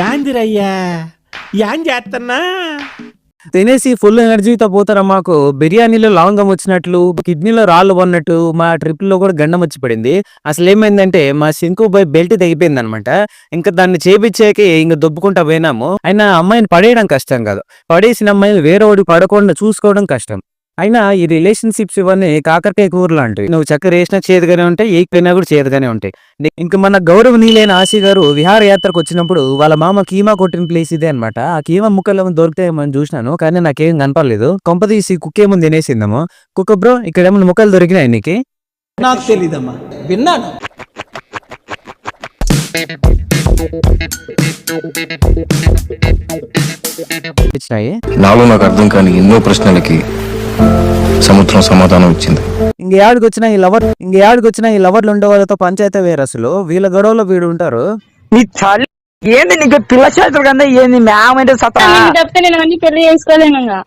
యాందిరయ్యా an చేస్తున్నా తినేసి full ఎనర్జీతో పోతారా. మాకు బిర్యానీలో లవంగం వచ్చినట్లు, కిడ్నీలో రాళ్ళు పడినట్టు, మా ట్రిప్ లో కూడా గండం వచ్చి పడింది. అసలు ఏమైందంటే మా సింకు బై బెల్ట్ తెగిపోయింది అనమాట. ఇంకా దాన్ని చేపించాక ఇంకా దొబ్బుకుంటా పోయినాము. అయినా అమ్మాయిని పడేయడం కష్టం కాదు, పడేసిన అమ్మాయిని వేరే వాడు పడకుండా చూసుకోవడం కష్టం. అయినా ఈ రిలేషన్షిప్స్ ఇవన్నీ కాకరకాయ కూర లాంటివి. నువ్వు చక్కర వేసినా చేదుగానే ఉంటాయి, ఏకపోయినా కూడా చేదుగానే ఉంటాయి. ఇంకా మన గౌరవనీయులైన ఆశీ గారు విహారయాత్రకు వచ్చినప్పుడు వాళ్ళ మామ కీమా కొట్టిన ప్లేస్ ఇదే అనమాట. ఆ కీమా ముక్కలు దొరికితే మనం చూసినాను, కానీ నాకేం కనపడలేదు. కొంపదీసి కుక్కేముందు తినేసిందమ్మా. కుక్క బ్రో, ఇక్కడ ఏమన్నా ముక్కలు దొరికినాయి నీకు? నాకు తెలీదమ్మా, విన్నాను. నాలో నాకు అర్థం కాని ఎన్నో ప్రశ్నలకి సముద్రం సమాధానం ఇచ్చింది. ఇంకేడికి వచ్చినా ఈ లవర్లు ఉండే వాళ్ళతో పంచాయతీ వేరు. అసలు వీళ్ళ గొడవలో వీడు ఉంటారు. ఏంది నీకు పిల్ల చేతులు కన్నా ఏంది మ్యామ్ అంటే నేను పెళ్లి చేసుకోలేను.